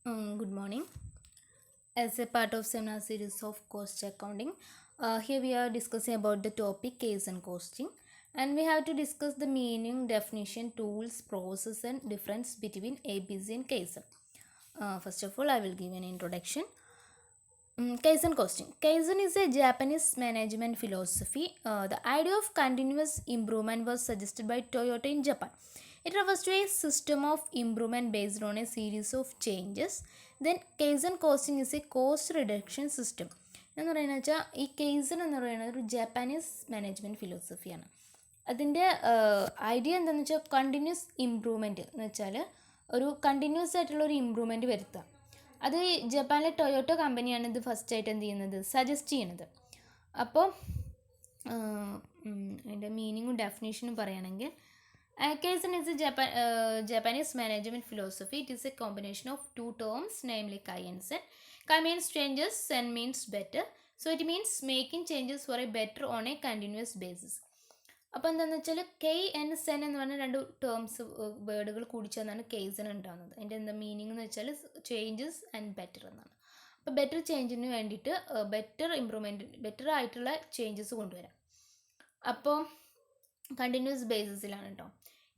Good morning. As a part of seminar series of cost accounting, here we are discussing about the topic case and costing, and we have to discuss the meaning, definition, tools, process, and difference between ABC and Kaizen. First of all, I will give an introduction. Kaizen costing. Kaizen is a Japanese management philosophy. The idea of continuous improvement was suggested by Toyota in Japan. It refers to a system of improvement based on a series of changes. Then Kaizen costing is a cost reduction system. എന്ന് പറയുന്നത് വെച്ചാൽ ഈ കെയ്സൺ എന്ന് പറയുന്നത് ഒരു Japanese management ഫിലോസഫിയാണ്. അതിൻ്റെ idea എന്താണെന്ന് വെച്ചാൽ കണ്ടിന്യൂസ് ഇമ്പ്രൂവ്മെൻറ്റ് എന്ന് വെച്ചാൽ ഒരു കണ്ടിന്യൂസ് ആയിട്ടുള്ള ഒരു ഇമ്പ്രൂവ്മെൻറ്റ് വരുത്തുക. അത് ജപ്പാനിലെ ടൊയോട്ടോ കമ്പനിയാണ് ഇത് ഫസ്റ്റായിട്ട് എന്ത് ചെയ്യുന്നത്, സജസ്റ്റ് ചെയ്യണത്. അപ്പോൾ അതിൻ്റെ മീനിങ്ങും ഡെഫിനേഷനും പറയുകയാണെങ്കിൽ Kaizen is a Japanese management philosophy. It is a combination of two terms, namely Kai and Sen. Kai means changes, Sen means better. So it means making changes for a better on a continuous basis. അപ്പോൾ എന്താണെന്ന് വെച്ചാൽ key and Sen എന്ന് പറഞ്ഞ രണ്ട് terms വേർഡുകൾ കൂടി ചേർന്നാണ് കെയ്സൺ ഉണ്ടാകുന്നത്. അതിൻ്റെ എന്താ മീനിങ് എന്ന് വെച്ചാൽ ചേഞ്ചസ് ആൻഡ് ബെറ്റർ എന്നാണ്. അപ്പോൾ ബെറ്റർ ചേഞ്ചിന് വേണ്ടിയിട്ട് ബെറ്റർ ഇമ്പ്രൂവ്മെൻറ്റ്, ബെറ്റർ ആയിട്ടുള്ള ചേഞ്ചസ് കൊണ്ടുവരാം. അപ്പോൾ കണ്ടിന്യൂസ് ബേസിസിലാണ് കേട്ടോ.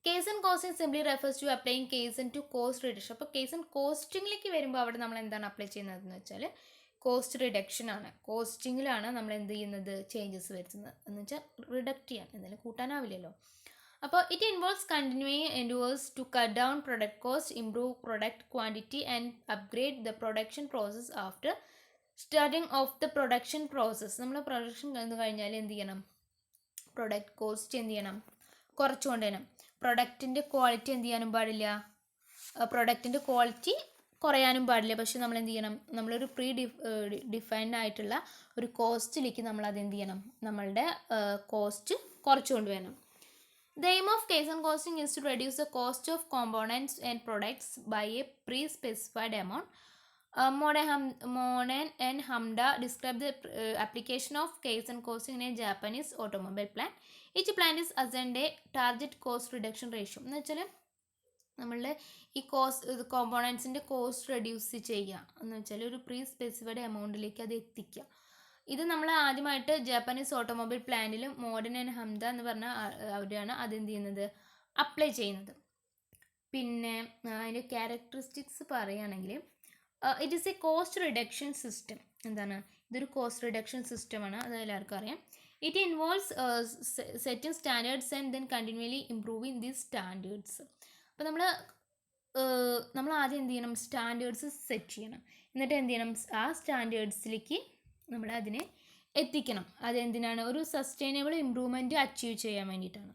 Kaizen costing simply refers to applying kaizen to cost reduction. അപ്പോൾ കേസൺ കോസ്റ്റിങ്ങിലേക്ക് വരുമ്പോൾ അവിടെ നമ്മൾ എന്താണ് അപ്ലൈ ചെയ്യുന്നതെന്ന് വെച്ചാൽ കോസ്റ്റ് റിഡക്ഷൻ ആണ്. കോസ്റ്റിങ്ങിലാണ് നമ്മൾ എന്ത് ചെയ്യുന്നത്, ചേഞ്ചസ് വരുത്തുന്നത് എന്ന് വെച്ചാൽ റിഡക്റ്റ് ചെയ്യാൻ, എന്തായാലും കൂട്ടാനാവില്ലല്ലോ. അപ്പോൾ it involves continuing endeavours to cut down product cost, improve product quantity and upgrade the production process after starting of the production process. നമ്മൾ പ്രൊഡക്ഷൻ കഴിഞ്ഞാൽ എന്ത് ചെയ്യണം, പ്രൊഡക്റ്റ് കോസ്റ്റ് എന്ത് ചെയ്യണം, കുറച്ചുകൊണ്ട് വരണം. പ്രൊഡക്റ്റിൻ്റെ ക്വാളിറ്റി എന്ത് ചെയ്യാനും പാടില്ല, പ്രൊഡക്റ്റിൻ്റെ ക്വാളിറ്റി കുറയാനും പാടില്ല. പക്ഷെ നമ്മൾ എന്ത് ചെയ്യണം, നമ്മളൊരു ഡിഫൈൻഡ് ആയിട്ടുള്ള ഒരു കോസ്റ്റിലേക്ക് നമ്മൾ അതെന്ത് ചെയ്യണം, നമ്മളുടെ കോസ്റ്റ് കുറച്ചുകൊണ്ട് വരണം. The aim of Kaizen costing is to reduce the cost of components and products by a pre-specified amount. Monen and Hamda describe the application of Kaizen costing in a Japanese automobile plant. Each plant is assigned a target cost reduction ratio. എന്ന് വെച്ചാൽ നമ്മളുടെ ഈ കോമ്പോണൻസിൻ്റെ cost reduce ചെയ്യുക എന്ന് വെച്ചാൽ ഒരു pre specified എമൗണ്ടിലേക്ക് അത് എത്തിക്കുക. ഇത് നമ്മൾ ആദ്യമായിട്ട് ജാപ്പനീസ് ഓട്ടോമൊബൈൽ പ്ലാന്റിൽ മോഡൻ ആൻഡ് ഹംദ എന്ന് പറഞ്ഞ അവരാണ് അതെന്ത് ചെയ്യുന്നത്, അപ്ലൈ ചെയ്യുന്നത്. പിന്നെ അതിൻ്റെ ക്യാരക്ടറിസ്റ്റിക്സ് പറയുകയാണെങ്കിൽ it is a cost reduction system. എന്താണ്, ഇതൊരു കോസ്റ്റ് റിഡക്ഷൻ സിസ്റ്റമാണ്, അത് എല്ലാവർക്കും അറിയാം. It involves setting standards and then continually improving these standards. അപ്പോൾ നമ്മൾ ആദ്യം എന്ത് ചെയ്യണം, സ്റ്റാൻഡേർഡ്സ് സെറ്റ് ചെയ്യണം. എന്നിട്ട് എന്ത് ചെയ്യണം, ആ സ്റ്റാൻഡേർഡ്സിലേക്ക് നമ്മൾ അതിനെ എത്തിക്കണം. അതെന്തിനാണ്, ഒരു സസ്റ്റൈനബിൾ ഇംപ്രൂവ്മെൻറ്റ് അച്ചീവ് ചെയ്യാൻ വേണ്ടിയിട്ടാണ്.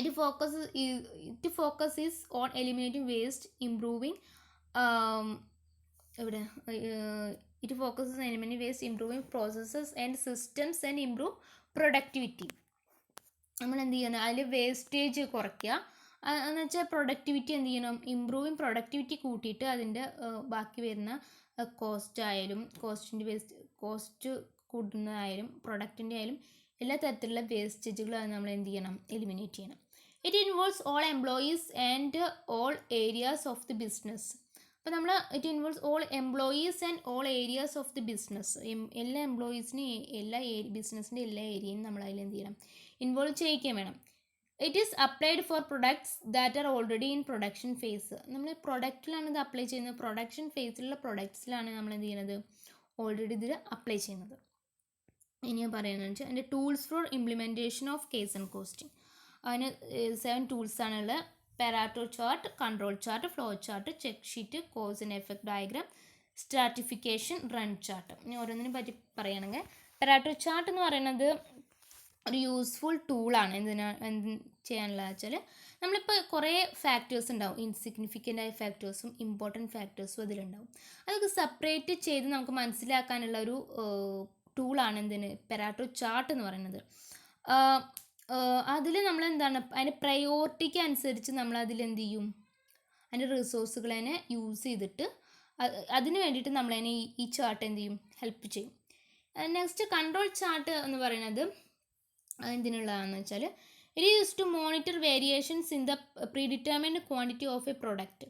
It focus is on eliminating waste, improving it focuses on eliminating waste, improving processes and systems and improve productivity. നമ്മൾ എന്ത് ചെയ്യണം, അതിൽ വേസ്റ്റേജ് കുറയ്ക്കുക എന്ന് വെച്ചാൽ പ്രൊഡക്ടിവിറ്റി എന്ത് ചെയ്യണം, ഇംപ്രൂവിങ് പ്രൊഡക്ടിവിറ്റി കൂട്ടിയിട്ട് അതിൻ്റെ ബാക്കി വരുന്ന കോസ്റ്റ് ആയാലും കോസ്റ്റ് കൂടുന്നതായാലും പ്രൊഡക്റ്റിൻ്റെ ആയാലും എല്ലാ തരത്തിലുള്ള വേസ്റ്റേജുകളും നമ്മൾ എന്ത് ചെയ്യണം, എലിമിനേറ്റ് ചെയ്യണം. It involves all employees and all areas of the business. അപ്പോൾ it involves all employees and all areas of the business. എല്ലാ എംപ്ലോയീസിനെയും എല്ലാ ബിസിനസ്സിൻ്റെ എല്ലാ ഏരിയയും നമ്മൾ അതിൽ എന്ത് ചെയ്യണം, ഇൻവോൾവ് ചെയ്യിക്കാൻ വേണം. It is applied for products that are already in production phase. നമ്മൾ പ്രൊഡക്റ്റിലാണ് ഇത് അപ്ലൈ ചെയ്യുന്നത്, പ്രൊഡക്ഷൻ ഫേസിലുള്ള പ്രൊഡക്ട്സിലാണ് നമ്മൾ എന്ത് ചെയ്യുന്നത്, ഓൾറെഡി ഇതിൽ അപ്ലൈ ചെയ്യുന്നത്. ഇനി ഞാൻ പറയുന്നത് വെച്ചാൽ അതിൻ്റെ tools for implementation of kaizen costing. അതിന് 7 ടൂൾസാണുള്ളത്. Pareto chart, control chart, flow chart, check sheet, cause and effect diagram, stratification, run chart. ഇനി ഓരോന്നിനെ പറ്റി പറയുകയാണെങ്കിൽ പെരാറ്റോ ചാർട്ട് എന്ന് പറയുന്നത് ഒരു യൂസ്ഫുൾ ടൂളാണ്. എന്ത് ചെയ്യാനുള്ളത് വെച്ചാൽ നമ്മളിപ്പോൾ കുറേ ഫാക്ടേഴ്സ് ഉണ്ടാവും, ഇൻസിഗ്നിഫിക്കൻ്റ് ആയ ഫാക്ടേഴ്സും ഇമ്പോർട്ടൻറ്റ് ഫാക്ടേഴ്സും അതിലുണ്ടാവും. അതൊക്കെ സെപ്പറേറ്റ് ചെയ്ത് നമുക്ക് മനസ്സിലാക്കാനുള്ള ഒരു ടൂളാണ് പെരാറ്റോ ചാർട്ട് എന്ന് പറയുന്നത്. അതിൽ നമ്മൾ എന്താണ്, അതിൻ്റെ പ്രയോറിറ്റിക്ക് അനുസരിച്ച് നമ്മൾ അതിലെന്ത് ചെയ്യും, അതിൻ്റെ റിസോഴ്സുകൾ തന്നെ യൂസ് ചെയ്തിട്ട് അതിന് വേണ്ടിയിട്ട് നമ്മളതിനെ ഈ ചാർട്ട് എന്ത് ചെയ്യും, ഹെൽപ്പ് ചെയ്യും. നെക്സ്റ്റ് കൺട്രോൾ ചാർട്ട് എന്ന് പറയുന്നത് എന്തിനുള്ളതാണെന്ന് വെച്ചാൽ it use to monitor variations in the predetermined quantity of a product.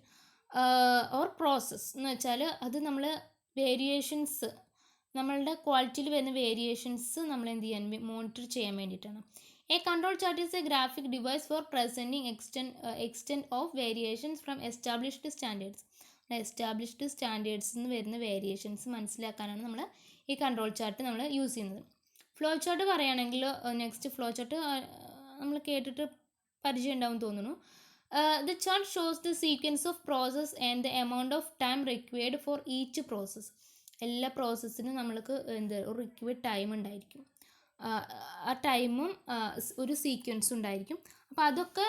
Or process എന്ന് വെച്ചാൽ അത് നമ്മൾ വേരിയേഷൻസ് നമ്മളുടെ ക്വാളിറ്റിയിൽ വരുന്ന വേരിയേഷൻസ് നമ്മൾ എന്ത് ചെയ്യാൻ മോണിറ്റർ ചെയ്യാൻ വേണ്ടിയിട്ടാണ്. A control chart is a graphic device for presenting extent of variations from established standards. Established സ്റ്റാൻഡേർഡ്സിൽ നിന്ന് വരുന്ന വേരിയേഷൻസ് മനസ്സിലാക്കാനാണ് നമ്മൾ ഈ കൺട്രോൾ ചാർട്ട് നമ്മൾ യൂസ് ചെയ്യുന്നത്. ഫ്ലോ ചാർട്ട് പറയുകയാണെങ്കിൽ നെക്സ്റ്റ് ഫ്ലോ ചാർട്ട് നമ്മൾ കേട്ടിട്ട് പരിചയം ഉണ്ടാവും തോന്നുന്നു. The chart shows the sequence of process and the amount of time required for each process. എല്ലാ പ്രോസസ്സിനും നമ്മൾക്ക് ഒരു റിക്വയർഡ് ടൈം ഉണ്ടായിരിക്കും. ആ ടൈമും ഒരു സീക്വൻസും ഉണ്ടായിരിക്കും. അപ്പോൾ അതൊക്കെ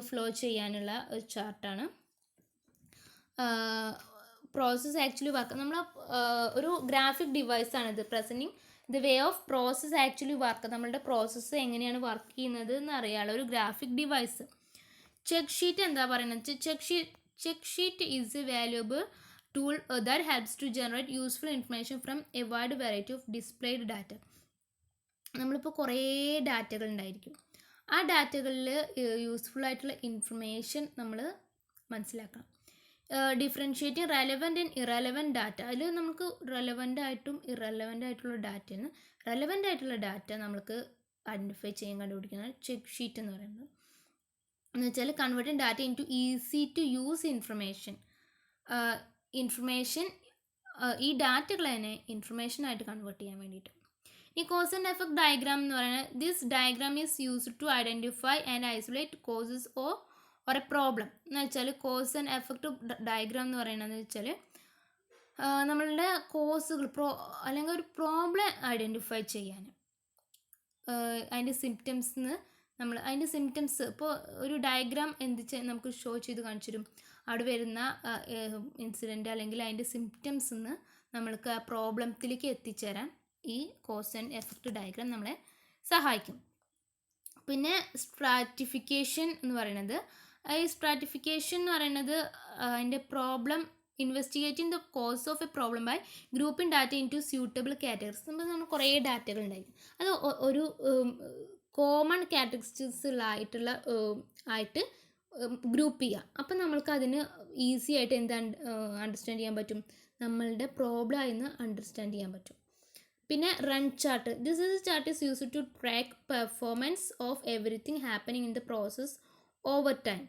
ഫ്ലോ ചെയ്യാനുള്ള ഒരു ചാർട്ടാണ്. പ്രോസസ്സ് ആക്ച്വലി വർക്ക് നമ്മൾ ഒരു ഗ്രാഫിക് ഡിവൈസാണിത്. Presenting the way of process actually work, നമ്മളുടെ പ്രോസസ്സ് എങ്ങനെയാണ് വർക്ക് ചെയ്യുന്നത് എന്ന് അറിയാനുള്ള ഒരു ഗ്രാഫിക് ഡിവൈസ്. ചെക്ക് ഷീറ്റ് എന്താ പറയുന്നത്? Check sheet is a valuable tool that helps to generate useful information from a wide variety of displayed data. നമ്മളിപ്പോൾ കുറേ ഡാറ്റകൾ ഉണ്ടായിരിക്കും. ആ ഡാറ്റകളിൽ യൂസ്ഫുൾ ആയിട്ടുള്ള ഇൻഫർമേഷൻ നമ്മൾ മനസ്സിലാക്കണം. Differentiating relevant and irrelevant data. അതിൽ നമുക്ക് റെലവൻ്റ് ആയിട്ടും ഇറലവൻ്റ് ആയിട്ടുള്ള ഡാറ്റയാണ്. റെലവൻ്റ് ആയിട്ടുള്ള ഡാറ്റ നമുക്ക് ഐഡൻറ്റിഫൈ ചെയ്യാൻ കണ്ടുപിടിക്കുന്നത് ചെക്ക് ഷീറ്റ് എന്ന് പറയുന്നത്. എന്ന് വെച്ചാൽ converting data into easy to use information. ഈ ഡാറ്റകളെ തന്നെ ഇൻഫർമേഷനായിട്ട് കൺവേർട്ട് ചെയ്യാൻ വേണ്ടിയിട്ട്. ഈ കോസ് ആൻഡ് എഫക്ട് ഡയഗ്രാം എന്ന് പറയുന്നത് this diagram is used to identify and isolate causes or a problem. എന്ന് വെച്ചാൽ കോസ് ആൻഡ് എഫക്ട് ഡയഗ്രാം എന്ന് പറയുന്നത് വെച്ചാൽ നമ്മളുടെ കോസുകൾ അല്ലെങ്കിൽ ഒരു പ്രോബ്ലം ഐഡൻറ്റിഫൈ ചെയ്യാൻ അതിൻ്റെ സിംറ്റംസിന് അതിൻ്റെ സിംറ്റംസ് ഇപ്പോൾ ഒരു ഡയഗ്രാം നമുക്ക് ഷോ ചെയ്ത് കാണിച്ചു തരും. അവിടെ വരുന്ന ഇൻസിഡൻറ്റ് അല്ലെങ്കിൽ അതിൻ്റെ സിംറ്റംസ് നിന്ന് നമ്മൾക്ക് ആ പ്രോബ്ലത്തിലേക്ക് എത്തിച്ചേരാൻ ഈ കോസ് ആൻഡ് എഫക്റ്റ് ഡയഗ്രാം നമ്മളെ സഹായിക്കും. പിന്നെ സ്ട്രാറ്റിഫിക്കേഷൻ എന്ന് പറയുന്നത്, ഈ സ്ട്രാറ്റിഫിക്കേഷൻ എന്ന് പറയുന്നത് അതിൻ്റെ problem investigating the cause of a problem by grouping data into suitable categories. നമ്മൾ കുറേ ഡാറ്റകൾ ഉണ്ടായിരിക്കും. അത് ഒരു കോമൺ കാറ്റഗറീസിലായിട്ടുള്ള ആയിട്ട് ഗ്രൂപ്പ് ചെയ്യുക. അപ്പം നമ്മൾക്ക് അതിന് ഈസി ആയിട്ട് എന്താ അണ്ടർസ്റ്റാൻഡ് ചെയ്യാൻ പറ്റും, നമ്മളുടെ പ്രോബ്ലം എന്ന് അണ്ടർസ്റ്റാൻഡ് ചെയ്യാൻ പറ്റും. പിന്നെ run chart. This is chart is used to track performance of everything happening in the process over time.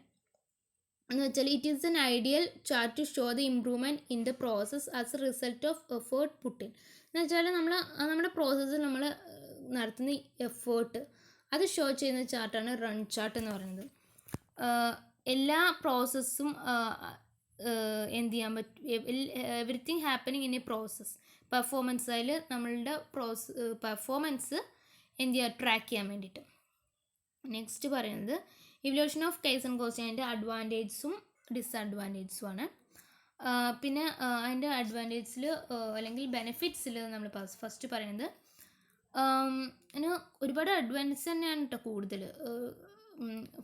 എന്ന് വെച്ചാൽ it is an ideal chart to show the improvement in the process as a result of effort put in. എന്ന് വെച്ചാൽ നമ്മുടെ പ്രോസസ്സിൽ നമ്മൾ നടത്തുന്ന effort അത് show ചെയ്യുന്ന ചാർട്ടാണ് റൺ ചാർട്ട് എന്ന് പറയുന്നത്. എല്ലാ പ്രോസസ്സും എന്ത് ചെയ്യാൻ പറ്റും, everything happening in A process performance, അതിൽ നമ്മളുടെ പെർഫോമൻസ് എന്ത് ചെയ്യുക, ട്രാക്ക് ചെയ്യാൻ വേണ്ടിയിട്ട്. നെക്സ്റ്റ് പറയുന്നത് evolution of case and cost, അതിൻ്റെ അഡ്വാൻറ്റേജസും ഡിസഡ്വാൻറ്റേജസും ആണ്. പിന്നെ അതിൻ്റെ അഡ്വാൻറ്റേജിൽ അല്ലെങ്കിൽ ബെനിഫിറ്റ്സിൽ നമ്മൾ ഫസ്റ്റ് പറയുന്നത് അതിന് ഒരുപാട് അഡ്വാൻറ്റേജ് തന്നെയാണ് കേട്ടോ കൂടുതൽ.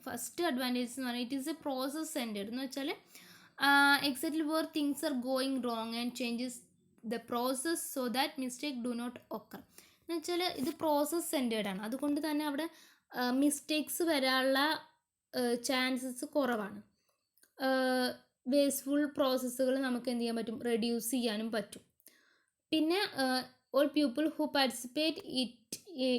ഫസ്റ്റ് അഡ്വാൻറ്റേജ് എന്ന് പറഞ്ഞാൽ it is a process centred. എന്ന് വെച്ചാൽ exactly where things are going wrong and changes the process so that mistake do not occur. എന്ന് വെച്ചാൽ ഇത് പ്രോസസ് സെൻറ്റേഡാണ്, അതുകൊണ്ട് തന്നെ അവിടെ മിസ്റ്റേക്സ് വരാനുള്ള ചാൻസസ് കുറവാണ്. വേസ്റ്റ്ഫുൾ പ്രോസസ്സുകൾ നമുക്ക് എന്ത് ചെയ്യാൻ പറ്റും, റെഡ്യൂസ് ചെയ്യാനും പറ്റും. പിന്നെ all people who participate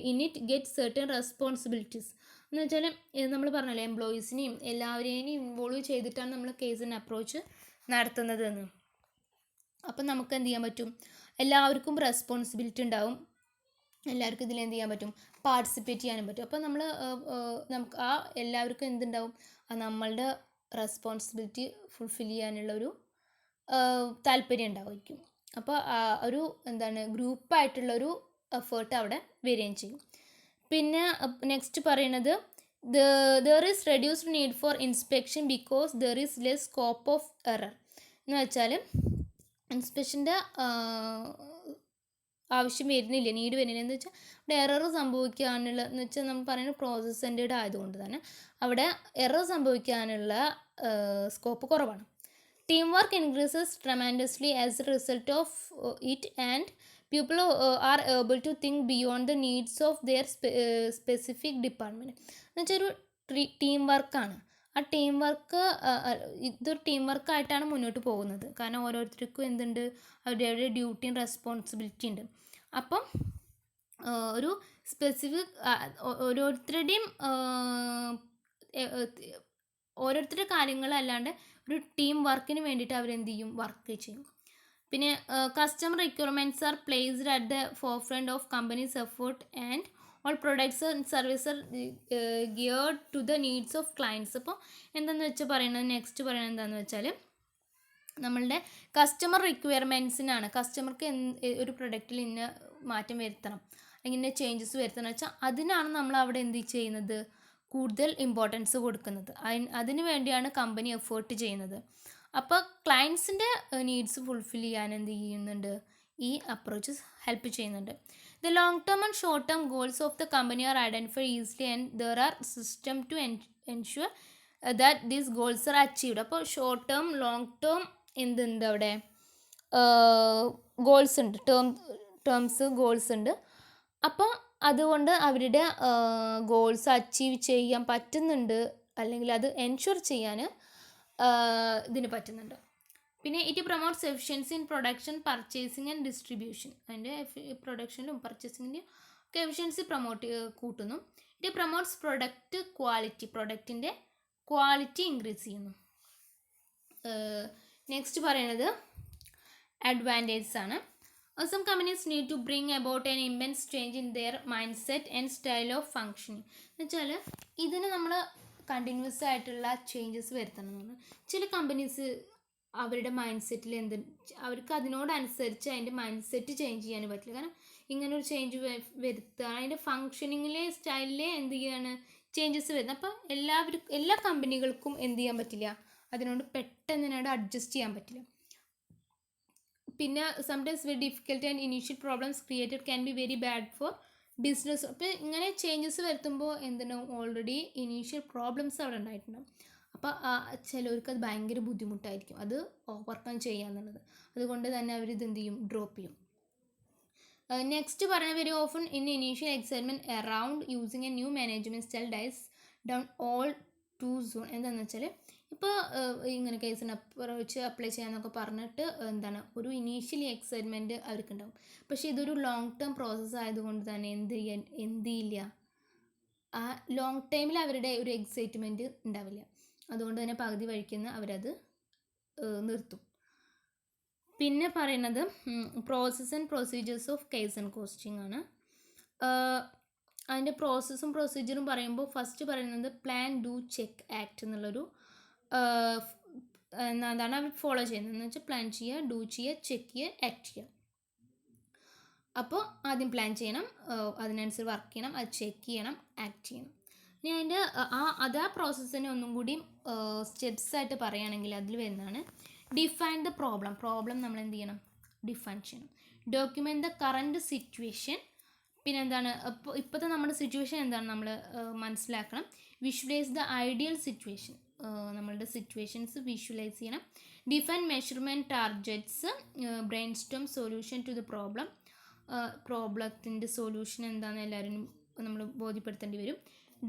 in it get certain responsibilities. എന്ന് വെച്ചാൽ നമ്മൾ പറഞ്ഞല്ലോ എംപ്ലോയീസിനെയും എല്ലാവരെയും ഇൻവോൾവ് ചെയ്തിട്ടാണ് നമ്മൾ കേസിന് അപ്രോച്ച് നടത്തുന്നത് എന്ന്. അപ്പം നമുക്ക് എന്ത് ചെയ്യാൻ പറ്റും, എല്ലാവർക്കും റെസ്പോൺസിബിലിറ്റി ഉണ്ടാവും, എല്ലാവർക്കും ഇതിൽ എന്ത് ചെയ്യാൻ പറ്റും, പാർട്ടിസിപ്പേറ്റ് ചെയ്യാനും പറ്റും. അപ്പം നമുക്ക് ആ എല്ലാവർക്കും എന്തുണ്ടാവും, നമ്മളുടെ റെസ്പോൺസിബിലിറ്റി ഫുൾഫിൽ ചെയ്യാനുള്ളൊരു താല്പര്യം ഉണ്ടാവുമായിരിക്കും. അപ്പോൾ ഒരു ഗ്രൂപ്പായിട്ടുള്ളൊരു എഫേർട്ട് അവിടെ വരികയും ചെയ്യും. പിന്നെ നെക്സ്റ്റ് പറയുന്നത് there is reduced need for inspection because there is less scope of error. എന്ന് വെച്ചാൽ ഇൻസ്പെക്ഷൻ്റെ ആവശ്യം വരുന്നില്ല, നീഡ് വരുന്നില്ല. എന്ന് വെച്ചാൽ അവിടെ എറർ സംഭവിക്കാനുള്ള എന്ന് വെച്ചാൽ നമ്മൾ പറയുന്നത് പ്രോസസ് സെൻറ്റേഡ് ആയതുകൊണ്ട് തന്നെ അവിടെ എറർ സംഭവിക്കാനുള്ള സ്കോപ്പ് കുറവാണ്. Team work increases tremendously as a result of it and people are able to think beyond the needs of their specific department. എന്ന് വെച്ചാൽ ഒരു ടീം വർക്കാണ്, ആ ടീം വർക്ക് ഇതൊരു ടീം വർക്കായിട്ടാണ് മുന്നോട്ട് പോകുന്നത്. കാരണം ഓരോരുത്തർക്കും എന്തുണ്ട്, അവരുടെ ഡ്യൂട്ടിയും റെസ്പോൺസിബിലിറ്റി ഉണ്ട്. അപ്പം ഒരു സ്പെസിഫിക് ഓരോരുത്തരുടെയും ഓരോരുത്തരുടെ കാര്യങ്ങളല്ലാണ്ട് ഒരു ടീം വർക്കിന് വേണ്ടിയിട്ട് അവരെന്ത് ചെയ്യും, വർക്ക് ചെയ്യും. പിന്നെ customer requirements are placed at the forefront of company's effort and all products and service are geared to the needs of clients. അപ്പോൾ എന്താണെന്ന് വെച്ചാൽ പറയുന്നത്, നെക്സ്റ്റ് പറയുന്നത് എന്താണെന്ന് വെച്ചാൽ നമ്മളുടെ കസ്റ്റമർ റിക്വയർമെൻറ്റ്സിനാണ്. കസ്റ്റമർക്ക് ഒരു പ്രൊഡക്റ്റിൽ ഇന്ന മാറ്റം വരുത്തണം, അല്ലെങ്കിൽ ഇന്ന ചേഞ്ചസ് വരുത്തണം വെച്ചാൽ അതിനാണ് നമ്മൾ അവിടെ എന്ത് ചെയ്യുന്നത്, കൂടുതൽ ഇമ്പോർട്ടൻസ് കൊടുക്കുന്നത്. അതിന് വേണ്ടിയാണ് കമ്പനി എഫേർട്ട് ചെയ്യുന്നത്. അപ്പോൾ ക്ലയൻസിൻ്റെ നീഡ്സ് ഫുൾഫിൽ ചെയ്യാൻ എന്ത് ചെയ്യുന്നുണ്ട്, ഈ അപ്രോച്ച് ഹെൽപ്പ് ചെയ്യുന്നുണ്ട്. The long term and short term goals of the company are identify easily and there are system to ensure that these goals are achieved. അപ്പോൾ ഷോർട്ട് ടേം ലോങ് ടേം എന്തുണ്ട് അവിടെ, goals ഉണ്ട്, terms goals ഉണ്ട്. അപ്പോൾ അതുകൊണ്ട് അവരുടെ goals achieve ചെയ്യാൻ പറ്റുന്നുണ്ട്, അല്ലെങ്കിൽ അത് എൻഷുർ ചെയ്യാൻ ഇതിന് പറ്റുന്നുണ്ട്. പിന്നെ it promotes efficiency in production, purchasing and distribution. അതിൻ്റെ പ്രൊഡക്ഷനിലും പർച്ചേസിങ്ങിൻ്റെയും ഒക്കെ എഫിഷ്യൻസി കൂട്ടുന്നു. ഇറ്റ് പ്രൊമോട്ട്സ് പ്രൊഡക്റ്റ് ക്വാളിറ്റി, പ്രൊഡക്റ്റിൻ്റെ ക്വാളിറ്റി ഇൻക്രീസ് ചെയ്യുന്നു. നെക്സ്റ്റ് പറയുന്നത് അഡ്വാൻറ്റേജസ് ആണ്. Some companies need to bring about an immense change in their mindset and style of functioning. എന്ന് വെച്ചാൽ ഇതിന് നമ്മൾ കണ്ടിന്യൂസ് ആയിട്ടുള്ള ചേഞ്ചസ് വരുത്തണം എന്ന്. ചില കമ്പനീസ് അവരുടെ മൈൻഡ് സെറ്റിൽ അവർക്ക് അതിനോടനുസരിച്ച് അതിൻ്റെ മൈൻഡ് സെറ്റ് ചേഞ്ച് ചെയ്യാൻ പറ്റില്ല. കാരണം ഇങ്ങനൊരു ചേഞ്ച് വരുത്തുക, അതിൻ്റെ ഫങ്ഷനിങ്ങിലെ സ്റ്റൈലിലെ എന്ത് ചെയ്യാണ്, ചേഞ്ചസ് വരുന്നത്. അപ്പം എല്ലാ കമ്പനികൾക്കും എന്ത് ചെയ്യാൻ പറ്റില്ല, അതിനോട് പെട്ടെന്ന് അഡ്ജസ്റ്റ് ചെയ്യാൻ പറ്റില്ല. പിന്നെ sometimes very difficult and initial problems created can be very bad for business. അപ്പോൾ ഇങ്ങനെ ചേഞ്ചസ് വരുത്തുമ്പോൾ എന്തുണ്ടാവും, ഓൾറെഡി ഇനീഷ്യൽ പ്രോബ്ലംസ് അവിടെ ഉണ്ടായിട്ടുണ്ടാവും. അപ്പോൾ ചിലവർക്ക് അത് ഭയങ്കര ബുദ്ധിമുട്ടായിരിക്കും അത് ഓവർകം ചെയ്യാന്നുള്ളത്. അതുകൊണ്ട് തന്നെ അവർ ഇത് എന്ത് ചെയ്യും, ഡ്രോപ്പ് ചെയ്യും. നെക്സ്റ്റ് പറയുന്നത് very often in initial excitement around using a new management style dies down all too soon. എന്താണെന്ന് വെച്ചാൽ ഇപ്പോൾ ഇങ്ങനെ കേസിന് അപ്രോച്ച് അപ്ലൈ ചെയ്യാമെന്നൊക്കെ പറഞ്ഞിട്ട് എന്താണ് ഒരു ഇനീഷ്യലി എക്സൈറ്റ്മെൻറ്റ് അവർക്കുണ്ടാവും. പക്ഷേ ഇതൊരു ലോങ് ടേം പ്രോസസ്സ് ആയതുകൊണ്ട് തന്നെ എന്ത് ചെയ്യില്ല, ആ ലോങ് ടൈമിൽ അവരുടെ ഒരു എക്സൈറ്റ്മെൻറ്റ് ഉണ്ടാവില്ല. അതുകൊണ്ട് തന്നെ പകുതി വഴിക്കുന്ന അവരത് നിർത്തും. പിന്നെ പറയുന്നത് process and procedures of case and costing ആണ്. അതിൻ്റെ പ്രോസസ്സും പ്രൊസീജിയറും പറയുമ്പോൾ ഫസ്റ്റ് പറയുന്നത് പ്ലാൻ, ഡു, ചെക്ക്, ആക്ട് എന്നുള്ളൊരു എന്താണ് അവർ ഫോളോ ചെയ്യുന്നത് എന്ന് വെച്ചാൽ പ്ലാൻ ചെയ്യുക, ഡു ചെയ്യുക, ചെക്ക് ചെയ്യുക, ആക്ട് ചെയ്യുക. അപ്പോൾ ആദ്യം പ്ലാൻ ചെയ്യണം, അതിനനുസരിച്ച് വർക്ക് ചെയ്യണം, അത് ചെക്ക് ചെയ്യണം, ആക്ട് ചെയ്യണം. ഇനി അതിൻ്റെ ആ പ്രോസസ്സിനെ ഒന്നും കൂടി സ്റ്റെപ്സ് ആയിട്ട് പറയുകയാണെങ്കിൽ അതിൽ വരുന്നതാണ് ഡിഫൈൻ ദ പ്രോബ്ലം നമ്മൾ എന്ത് ചെയ്യണം, ഡിഫൈൻ ചെയ്യണം. Document the current situation. പിന്നെ എന്താണ് ഇപ്പോഴത്തെ നമ്മുടെ സിറ്റുവേഷൻ എന്താണ് നമ്മൾ മനസ്സിലാക്കണം. വിഷ്വലൈസ് ദ ഐഡിയൽ സിറ്റുവേഷൻ, നമ്മളുടെ സിറ്റുവേഷൻസ് വിഷ്വലൈസ് ചെയ്യണം. Define measurement targets. Brainstorm solution to the പ്രോബ്ലത്തിൻ്റെ സൊല്യൂഷൻ എന്താണെന്ന് എല്ലാവരും നമ്മൾ ബോധ്യപ്പെടുത്തേണ്ടി വരും.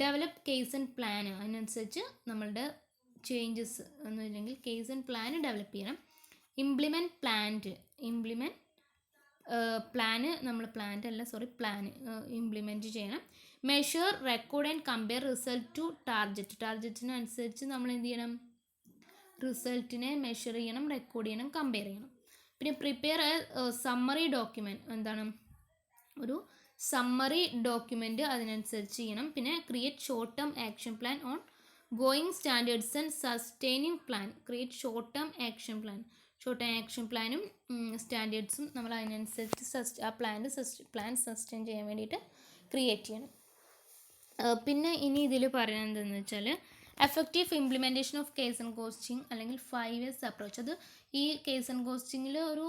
Develop case and plan. അതിനനുസരിച്ച് നമ്മളുടെ ചേഞ്ചസ് ഒന്നുമില്ലെങ്കിൽ കേസ് ആൻഡ് പ്ലാൻ ഡെവലപ്പ് ചെയ്യണം. ഇംപ്ലിമെൻറ്റ് പ്ലാന് നമ്മൾ പ്ലാന് ഇംപ്ലിമെൻറ്റ് ചെയ്യണം. Measure, record and compare result to ടാർഗറ്റിനനുസരിച്ച് നമ്മൾ എന്ത് ചെയ്യണം, റിസൾട്ടിനെ മെഷർ ചെയ്യണം, റെക്കോർഡ് ചെയ്യണം, കമ്പയർ ചെയ്യണം. പിന്നെ പ്രിപ്പയർ സമ്മറി ഡോക്യുമെൻറ്റ്. എന്താണ് ഒരു സമ്മറി ഡോക്യുമെൻറ്റ് അതിനനുസരിച്ച് ചെയ്യണം. പിന്നെ create short term action plan on going standards and sustaining plan. Create short term action പ്ലാനും സ്റ്റാൻഡേർഡ്സും നമ്മൾ അതിനനുസരിച്ച് ആ പ്ലാൻ സസ്റ്റെയിൻ ചെയ്യാൻ വേണ്ടിയിട്ട് ക്രിയേറ്റ് ചെയ്യണം. പിന്നെ ഇനി ഇതിൽ പറയുന്നത് എന്താണെന്ന് വെച്ചാൽ effective implementation of case and costing അല്ലെങ്കിൽ 5S അപ്രോച്ച്. അത് ഈ കേസ് ആൻഡ് കോസ്റ്റിങ്ങിൽ ഒരു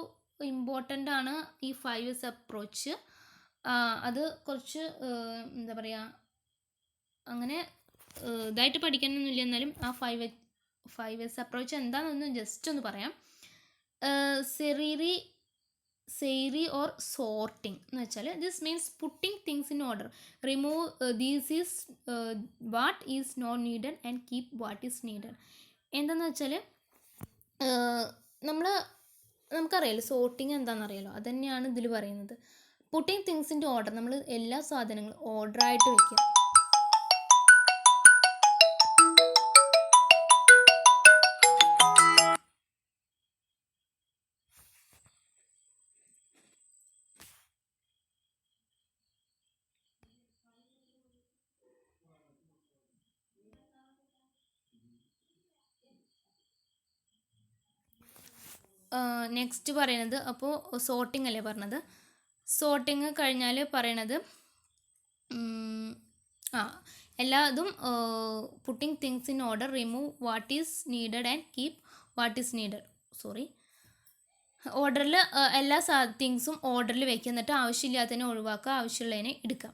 ഇമ്പോർട്ടൻ്റ് ആണ് ഈ 5S അപ്രോച്ച്. അത് കുറച്ച് എന്താ പറയുക, അങ്ങനെ ഇതായിട്ട് പഠിക്കാനൊന്നുമില്ല, എന്നാലും ആ 5S അപ്രോച്ച് എന്താണെന്നൊന്ന് ജസ്റ്റ് ഒന്ന് പറയാം. സെയറി ഓർ സോർട്ടിങ് എന്ന് വെച്ചാൽ this means putting things in order. Remove these is what is not needed and keep what is needed. എന്താണെന്ന് വെച്ചാൽ നമുക്കറിയാലോ സോർട്ടിങ് എന്താണെന്നറിയാലോ, അത് തന്നെയാണ് ഇതിൽ പറയുന്നത്. പുട്ടിങ് തിങ്സിൻ്റെ ഓർഡർ, നമ്മൾ എല്ലാ സാധനങ്ങളും ഓർഡറായിട്ട് വയ്ക്കുക. നെക്സ്റ്റ് പറയുന്നത്, അപ്പോൾ സോർട്ടിങ് അല്ലേ പറഞ്ഞത്. സോർട്ടിങ് കഴിഞ്ഞാൽ പറയണത് എല്ലാതും putting things in order, remove what is needed and keep what is needed. ഓർഡറിൽ എല്ലാ തിങ്സും ഓർഡറിൽ വയ്ക്കുക, എന്നിട്ട് ആവശ്യമില്ലാത്തതിനെ ഒഴിവാക്കുക, ആവശ്യമുള്ളതിനെ എടുക്കുക.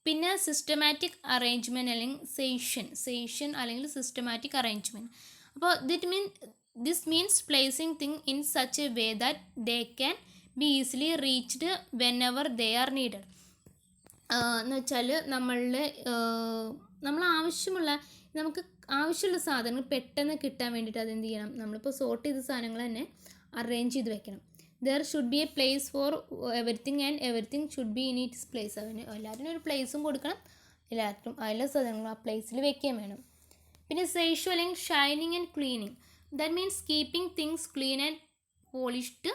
പിന്നെ സിസ്റ്റമാറ്റിക് അറേഞ്ച്മെൻറ്റ് അല്ലെങ്കിൽ സെയ്ഷൻ അല്ലെങ്കിൽ സിസ്റ്റമാറ്റിക് അറേഞ്ച്മെൻറ്റ്. അപ്പോൾ this means placing thing in such a way that they can be easily reached when ever they are needed. എന്ന് വെച്ചാൽ നമ്മൾ നമുക്ക് ആവശ്യമുള്ള സാധനങ്ങൾ പെട്ടെന്ന് കിട്ടാൻ വേണ്ടിയിട്ട് അതെന്ത് ചെയ്യണം, നമ്മളിപ്പോൾ സോർട്ട് ചെയ്ത സാധനങ്ങൾ തന്നെ അറേഞ്ച് ചെയ്ത് വെക്കണം. There should be A place for everything and everything should be in its place. അതിന് എല്ലാത്തിനും ഒരു പ്ലേസും കൊടുക്കണം, എല്ലാവർക്കും എല്ലാ സാധനങ്ങളും ആ പ്ലേസിൽ വെക്കുകയും വേണം. പിന്നെ സെയ്ഷു അല്ലെങ്കിൽ shining and cleaning. That means keeping things clean and polished.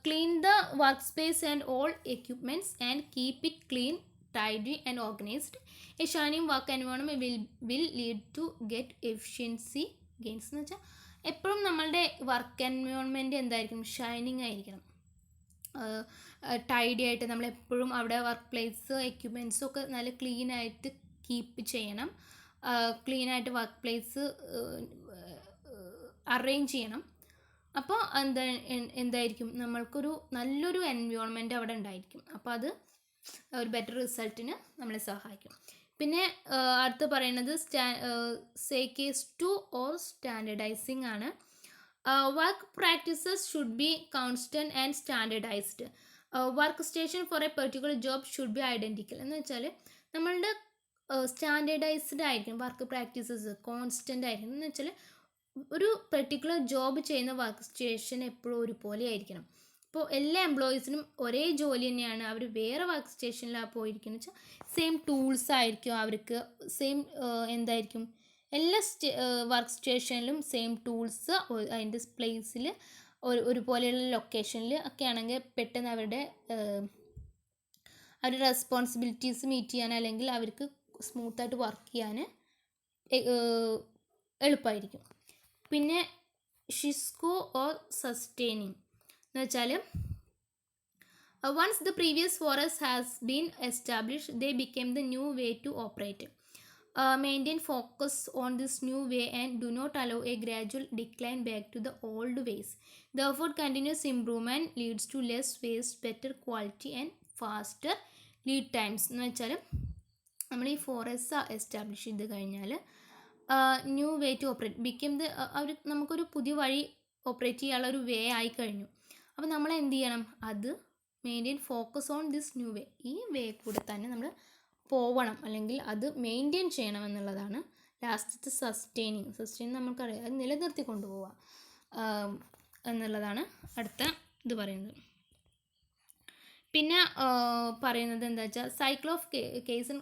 Clean the workspace and all equipments and keep it clean, tidy and organized. A shining work environment will lead to get efficiency gains. എന്ന് വെച്ചാൽ എപ്പോഴും നമ്മളുടെ work environment എന്തായിരിക്കണം, shining ആയിരിക്കണം, tidy ആയിട്ട്. നമ്മളെപ്പോഴും അവിടെ work place എക്യുപ്മെൻറ്റ്സും ഒക്കെ നല്ല ക്ലീൻ ആയിട്ട് കീപ്പ് ചെയ്യണം. ക്ലീനായിട്ട് വർക്ക് പ്ലേസ് അറേഞ്ച് ചെയ്യണം. അപ്പോൾ എന്തായിരിക്കും, നമ്മൾക്കൊരു നല്ലൊരു എൻവയോൺമെൻറ്റ് അവിടെ ഉണ്ടായിരിക്കും. അപ്പോൾ അത് ഒരു ബെറ്റർ റിസൾട്ടിന് നമ്മളെ സഹായിക്കും. പിന്നെ അടുത്ത് പറയുന്നത് കേസ് 2 ഓർ സ്റ്റാൻഡേർഡൈസിങ് ആണ്. Work practices should be constant and standardised. Work station for a particular job should be identical. എന്ന് വെച്ചാൽ നമ്മളുടെ സ്റ്റാൻഡേർഡൈസ്ഡ് ആയിരിക്കും, വർക്ക് പ്രാക്ടീസസ് കോൺസ്റ്റൻ്റ് ആയിരിക്കും. എന്ന് വെച്ചാൽ ഒരു പെർട്ടിക്കുലർ ജോബ് ചെയ്യുന്ന വർക്ക് സ്റ്റേഷൻ എപ്പോഴും ഒരുപോലെ ആയിരിക്കണം. ഇപ്പോൾ എല്ലാ എംപ്ലോയീസിനും ഒരേ ജോലി തന്നെയാണ്, അവർ വേറെ വർക്ക് സ്റ്റേഷനിലാണ് പോയിരിക്കുന്നത് വെച്ചാൽ സെയിം ടൂൾസ് ആയിരിക്കും അവർക്ക്, സെയിം എന്തായിരിക്കും, എല്ലാ വർക്ക് സ്റ്റേഷനിലും സെയിം ടൂൾസ് അതിൻ്റെ പ്ലേസിൽ ഒരുപോലെയുള്ള ലൊക്കേഷനിൽ ഒക്കെ ആണെങ്കിൽ പെട്ടെന്ന് അവരുടെ റെസ്പോൺസിബിലിറ്റീസ് മീറ്റ് ചെയ്യാൻ അല്ലെങ്കിൽ അവർക്ക് സ്മൂത്തായിട്ട് വർക്ക് ചെയ്യാൻ എളുപ്പമായിരിക്കും. പിന്നെ ഷിസ്കോ ഓർ സസ്റ്റെയിനിങ് എന്ന് വെച്ചാൽ once the previous forest has been established they became the new way to operate. Maintain focus on this new way and do not allow a gradual decline back to the old ways. Therefore continuous improvement leads to less waste, better quality and faster lead times. എന്ന് വെച്ചാൽ നമ്മൾ ഈ forest establish ചെയ്ത് കഴിഞ്ഞാൽ new way to operate become നമുക്കൊരു പുതിയ വഴി operate ചെയ്യാനുള്ള ഒരു വേ ആയി കഴിഞ്ഞു. അപ്പോൾ നമ്മൾ എന്ത് ചെയ്യണം, അത് maintain focus on this new വേ, ഈ വേ കൂടെ തന്നെ നമ്മൾ പോവണം അല്ലെങ്കിൽ അത് മെയിൻറ്റെയിൻ ചെയ്യണം എന്നുള്ളതാണ് ലാസ്റ്റത്തെ സസ്റ്റെയിനിങ് നമുക്കറിയാം, അത് നിലനിർത്തി കൊണ്ടുപോവുക എന്നുള്ളതാണ് അടുത്ത ഇത് പറയുന്നത്. പിന്നെ പറയുന്നത് എന്താ വെച്ചാൽ cycle of case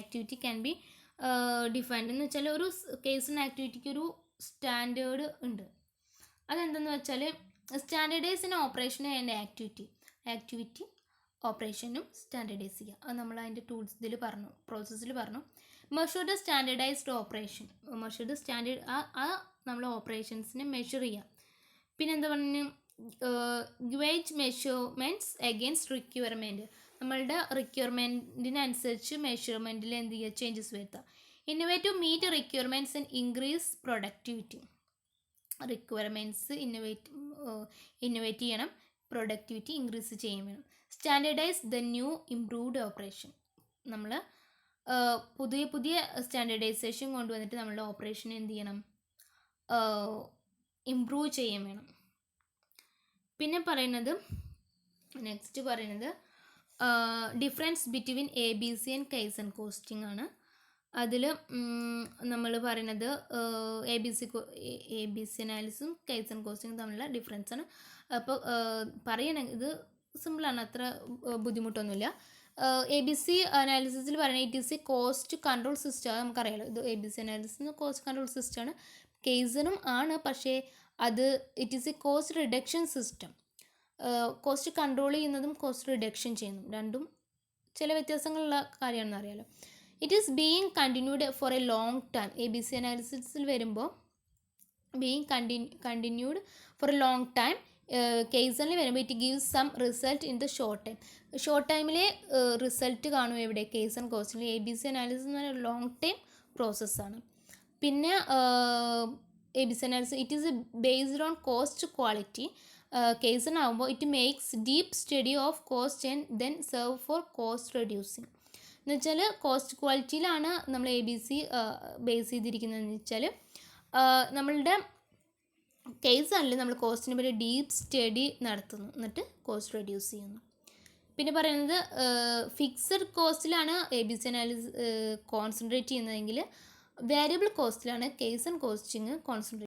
activity can be defined. എന്ന് വെച്ചാൽ ഒരു കേസ് ആൻഡ് ആക്ടിവിറ്റിക്ക് ഒരു സ്റ്റാൻഡേർഡ് ഉണ്ട്. അതെന്തെന്ന് വെച്ചാൽ standardise in operation and activity ഓപ്പറേഷനും സ്റ്റാൻഡേർഡൈസ് ചെയ്യുക. അത് നമ്മൾ അതിൻ്റെ ടൂൾസ് ഇതിൽ പറഞ്ഞു, പ്രോസസ്സിൽ പറഞ്ഞു. മെഷർ ദ സ്റ്റാൻഡേർഡൈസ്ഡ് ഓപ്പറേഷൻ, നമ്മൾ ഓപ്പറേഷൻസിനെ മെഷർ ചെയ്യുക. പിന്നെ എന്താ പറഞ്ഞു, ഗേജ് മെഷർമെൻറ്റ്സ് അഗെയിൻസ്റ്റ് റിക്വയർമെൻറ്റ്, നമ്മളുടെ റിക്വയർമെൻറ്റിനനുസരിച്ച് മെഷർമെൻറ്റിൽ എന്ത് ചെയ്യുക, ചേഞ്ചസ് വരുത്തുക. Innovative meet requirements and increase productivity. Requirements innovate ചെയ്യണം, പ്രൊഡക്ടിവിറ്റി ഇൻക്രീസ് ചെയ്യും വേണം. Standardise the new improved operation, നമ്മൾ പുതിയ സ്റ്റാൻഡേർഡൈസേഷൻ കൊണ്ടുവന്നിട്ട് നമ്മളുടെ ഓപ്പറേഷൻ എന്ത് ചെയ്യണം, ഇംപ്രൂവ് ചെയ്യും വേണം. പിന്നെ പറയുന്നത് നെക്സ്റ്റ് പറയുന്നത് difference between A B C and കൈസൺ costing ആണ്. അതിൽ നമ്മൾ പറയുന്നത് എ ബി സി അനാലിസിസും കൈസൺ കോസ്റ്റിംഗും തമ്മിലുള്ള ഡിഫറൻസ് ആണ്. അപ്പോൾ പറയണമെങ്കിൽ ഇത് സിമ്പിളാണ്, അത്ര ബുദ്ധിമുട്ടൊന്നുമില്ല. എ ബി സി അനാലിസിസിൽ പറയുന്നത് it is a cost control system. അത് നമുക്കറിയാലോ, ഇത് A B C analysis cost control സിസ്റ്റമാണ്. കെയ്സണും ആണ്, പക്ഷേ അത് it is a cost reduction system. Cost control ചെയ്യുന്നതും കോസ്റ്റ് റിഡക്ഷൻ ചെയ്യുന്നതും രണ്ടും ചില വ്യത്യാസങ്ങളുള്ള കാര്യമാണെന്ന് അറിയാലോ. It is being continued for a long time. A B C അനാലിസിസിൽ വരുമ്പോൾ being continued for a long time. കേസിൽ വരുമ്പോൾ it gives some result in the short time. Short ടൈമിലെ റിസൾട്ട് കാണും എവിടെ, കേസ് ആൻഡ് കോസ്റ്റിൽ. എ ബി സി അനാലിസിസ് എന്ന് പറയുന്നത് ലോങ് ടൈം പ്രോസസ്സാണ്. പിന്നെ A B C analysis it is based on cost quality. കേസിനാകുമ്പോൾ it makes deep study of cost and then serve for cost reducing. എന്ന് വെച്ചാൽ കോസ്റ്റ് ക്വാളിറ്റിയിലാണ് നമ്മൾ എ ബി സി ബേസ് ചെയ്തിരിക്കുന്നതെന്ന് വെച്ചാൽ നമ്മളുടെ കേസാണെങ്കിൽ നമ്മൾ കോസ്റ്റിനെ പറ്റി ഡീപ്പ് സ്റ്റഡി നടത്തുന്നു, എന്നിട്ട് കോസ്റ്റ് റെഡ്യൂസ് ചെയ്യുന്നു. പിന്നെ പറയുന്നത് ഫിക്സഡ് കോസ്റ്റിലാണ് A B C analysis concentrate ചെയ്യുന്നതെങ്കിൽ വേരിയബിൾ കോസ്റ്റിലാണ് കേസ് ആൻഡ് കോസ്റ്റിങ് കോൺസെൻട്രേറ്റ്